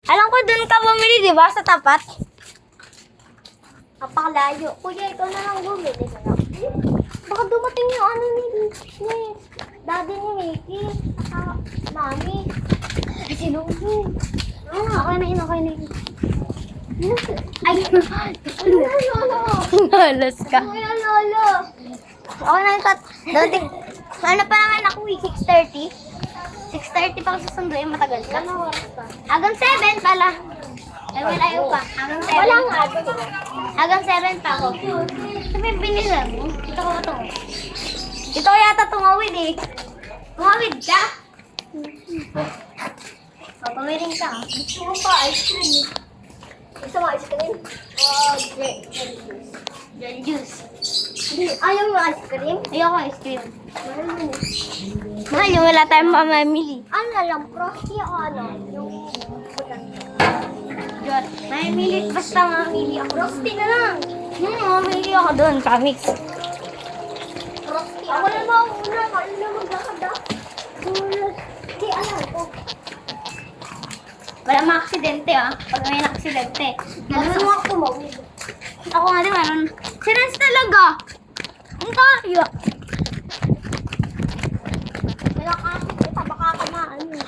Alam ko dun ka bumili, di ba? Sa tapat. Napakalayo. Kuya, ikaw na lang bumili. Baka dumating yung ano ni daddy ni Mickey. Saka mami. Ay, sinugin. Okay na yun, okay na yun. Ay, lolo. Nalas ka. Kuya, lolo. Okay na yun, kat. Dating, ano pa naman ako, 6:30. 6:30 pa ako susunduin, matagal ka. Hanggang 7 pala. Ay, malayo pa. Hanggang 7. Wala nga. Hanggang 7 pa ako. Sabi, binila mo. Ito ko ito. Ito ko yata tumawid eh. Tumawid ka? Papawirin ka. Gusto mo pa ice cream. Gusto mo ice cream? Oh, great. Jelly juice. Ayaw mo ice cream? Ayoko ice cream. Mahal yung wala tayong mamamili. Ano na lang, frosty o ano? Yung yun. Mamamili, basta mamamili ako. Frosty na lang. Mamamili ako doon, comics. Frosty. Ako na ba una? Kaya na maglakad ah. Hindi, alam ko. Wala mga aksidente ah. Pag may aksidente. Ano mo ako tumawid? Ako nga din, meron. Sinans talaga. Ang tayo.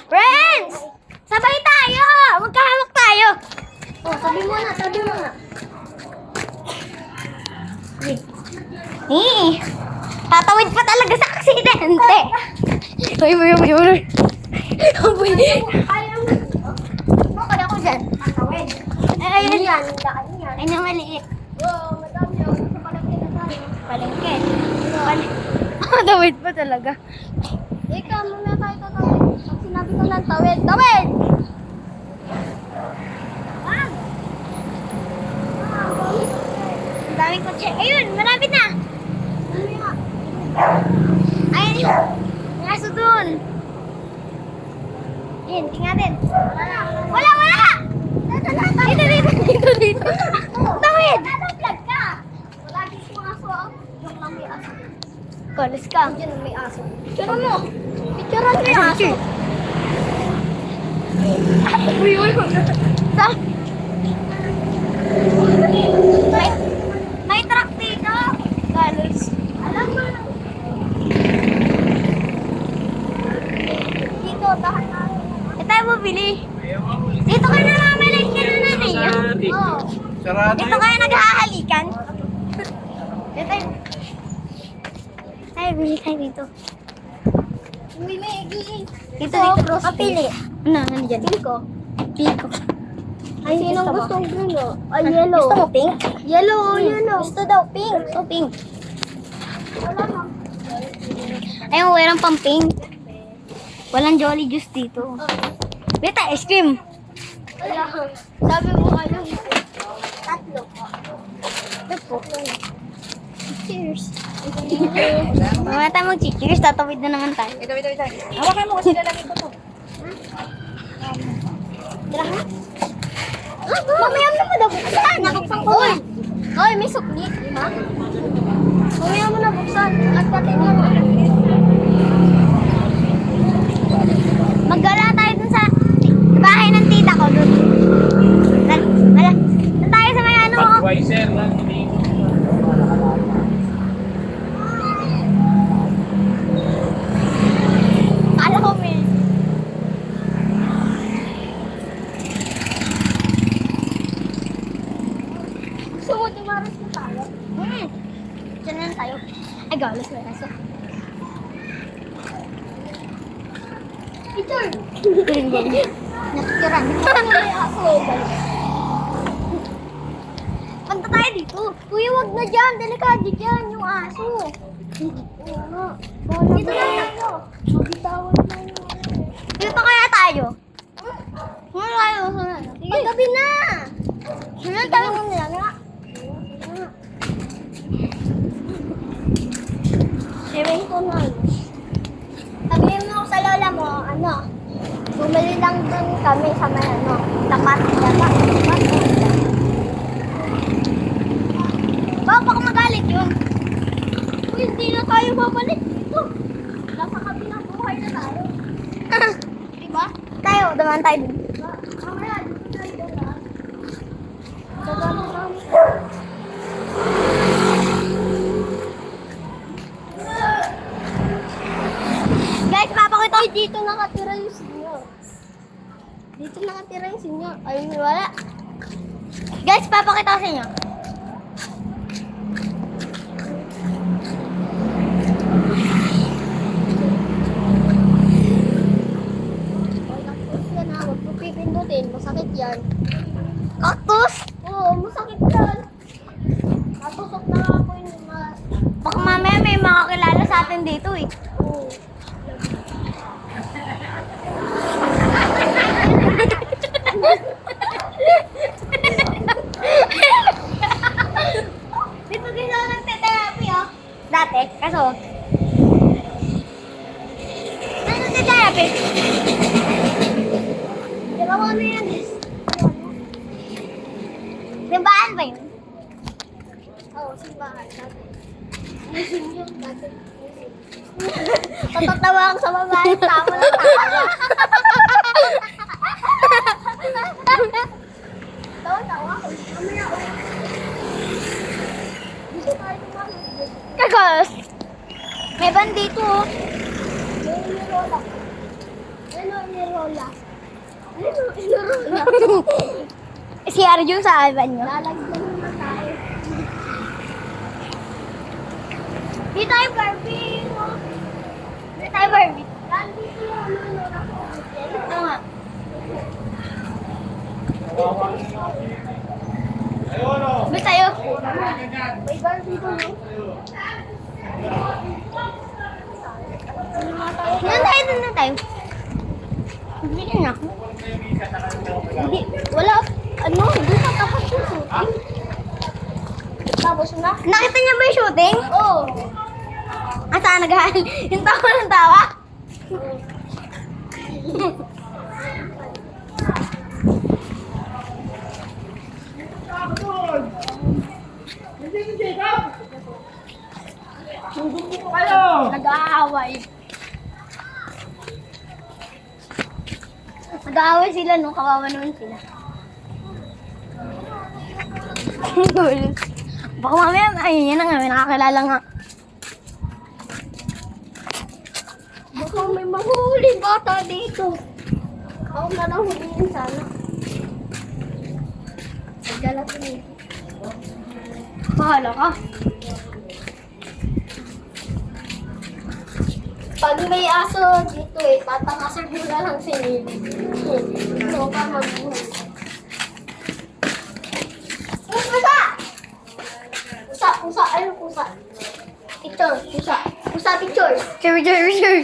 Friends! Sabay tayo! Magkahawak tayo! Oh, sabi mo na, sabi mo na. Tatawid pa talaga sa aksidente! Uy, uy, uy, uy. Uy. Ayaw mo. Bakit ako dyan? Tatawid. Ayun yan. Ayun yung maliit. Wow, madami ako. Sa palengke na tayo. Palengke. Tawid pa talaga. Ikaw, muna tayo tatawid. Pag sinabi ko lang tawid, tawid! Wag! Ang daming kotse. Ayun, malapit na! Ayun yun. May aso dun. Ayun, tingnan. Wala! Wala! Wala! Dito! Tawid! Tataplag ka! Wala dito yung aso. Yung lang may aso. Kalis ka. Diyan may aso. Picturean mo. Picturean mo yung aso. Uy, uy. May truck dito. Kalis. Alam mo. Dito, tahan na. E tayo bumili. Dito ka na mamalik ka na nanay. Oo. Dito kayo naghahalikan. Dito tayo. Tayo, bili tayo dito. Dito. Kapili. Ano dyan? Piko. Ay, sinong gustong green o? Ay, yellow. Gusto mo pink? Yellow. Gusto daw pink. Gusto pink. Wala na. Ayun, walang pang pink. Walang Jolly Juice dito. Beta, ice cream. Wala. Sabi mo ano? Tatlo. Tatlo. Cheers. Mamaya tayo mag-cheers, tatawid na naman tayo. Ito. Hawakan mo kasi lalagay ko to. Tara ha? Mamaya mo na buksan. Nabuksan ko. Oy, may sukli. Ha? Mamaya mo na buksan. At pati mo. Maggala tayo dun sa bahay ng tita ko dun. Dun tayo sa may ano. Budweiser lang. Kala ko may. Gusto mo tumaras na tayo? Diyan na tayo. Ay, galas na nasa. Picture! Nakikira. Punta tayo dito. Kuya, wag na dyan. Delikado dyan yung aso. Dito lang tayo. Mabitawan na yun. Dito kaya tayo. Sunod tayo. Paggabi na. Sunod tayo. Sabihin ko na. Sabihin mo sa lola mo, ano, bumili lang doon kami sa may ano, tapat. Baka magalit yun. Uy, hindi na tayo babalik dito. Nasa kabilang buhay na tayo. Diba? Tayo, dumaan tayo dun. Mamaya, natira yung senior. Ayun, wala. Guys, papakita ko sa inyo. Cactus yan ha. Huwag mo pipindutin. Masakit yan. Cactus? Oo, masakit yan. Natusok na nga ako yung mga... Baka mamaya may makakilala sa atin dito eh. Oo. Dito din ako nagte-therapy oh. Dati, kaso... Ano nagte-therapy? Dalawa na yan. Simbahan ba yun? Oo, simbahan. Dati. Musim yun dati. Tatatawa ako sa babae. Tawa na tawa. Tawa ako. Mamaya ako. Gusto tayo tumawag. Kakos! May bandito oh. May inirola. Ano inirola? Ano inirola? Si Arjun sa iban nyo. Lalagyan naman tayo. Di tayo Barbie. Di tayo Barbie. Nandito yung ano ako. Ito nga. Ba tayo? May Barbie ko no? Doon na tayo. Hindi na ako. Hindi. Wala. Ano? Hindi ka tapos yung shooting. Tapos na? Nakita niya ba yung shooting? Oo. Ah, saan nag-ahal? Yung tawa ng tawa? Nag-aaway. Nag-aaway sila nung kawawa naman sila. Baka mamaya, ayun yan na nga, may nakakilala nga. Baka may mahuli bata dito. Ako na lang huliin sana. Nagdala ko dito. Bahala ka. Pag may aso dito eh, tatakasan mo na lang sinili. So ka mabuhay. Pusa! Pusa, pusa, ano pusa? Picture, pusa. Pusa, picture. Picture.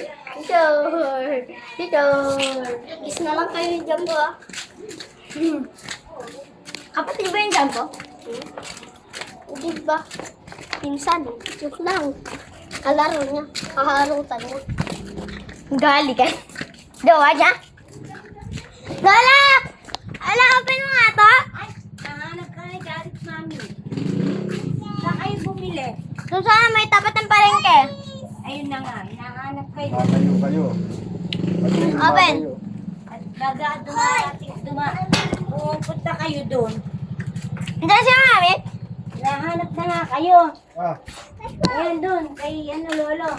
Kiss na lang kayo yung Jumbo ah. Kapatid ba yung Jumbo? Hindi ba? Pinsan, joke lang. Kalaro niya, kaharutan niya. Gali ka. Dawa niya? Lola! Ala, open mo nga to? Nahanap ka na galit mami. Saan kayo bumili? Doon sana may tapat ng palengke. Ayun na nga, hinahanap kayo. Matayo kayo. Open. At pumunta kayo doon. Diyan siya, mami. Nahanap na nga kayo. Ah, Ayan doon, kay lolo.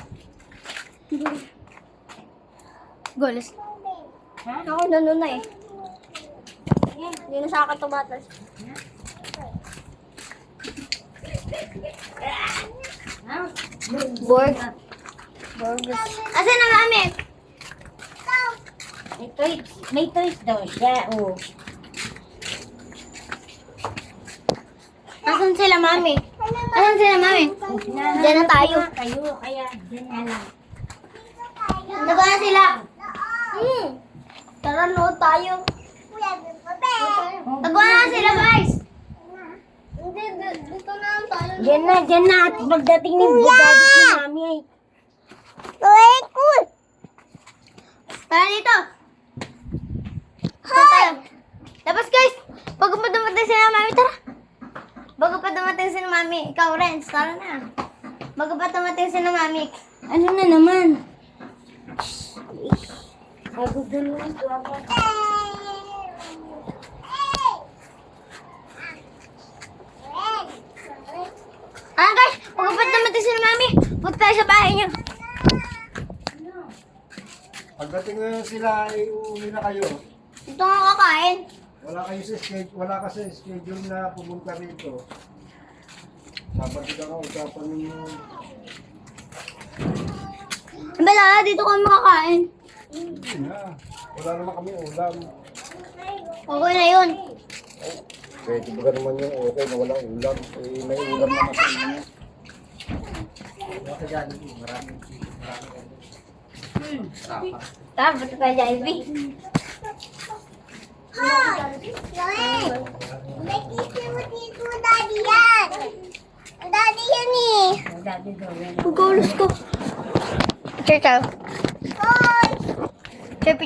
Goles. Ha? Ako na eh. Hindi na sa akin tumatas. Ha? Borg. Borgus. Asan na, mami? May toys daw siya, oh. Asan sila, mami? Asan sila, mami? Diyan na tayo. Kayo, kaya dyan na lang. Nagawa na sila. Tara, load tayo. Nagawa na sila, guys. Hindi, dito na lang tayo. Dyan na. At pagdating ni Budaddy ni Mami ay... Tara dito. Tara tayo. Tapos, guys, bago pa dumating sila, mami, tara. Bago pa dumating sila, mami, ikaw, Renz, tara na. Bago pa dumating sila, mami. Ano na naman? Maguguluhan ko ako. Ah, guys, bago pa dumating sila, mami, punta tayo sa bahay niyo. pagdating na sila, uuwi na kayo. Ito nga kakain. Wala kasi schedule na pumunta rito. Dapat kita ka usapan ninyo. Lala, dito kami makakain. Hindi na. Wala naman kami ulam. Okay na yun. Pwede ba naman yung okay na walang ulam? Eh, may ulam naman sa inyo. Tara, buti pa Ivy. Hoy! Noel! May kisi mo dito, Daddy yan! Daddy yan eh! Dati gawin. Magkulos ko. Picture tayo. Hoy! Picture.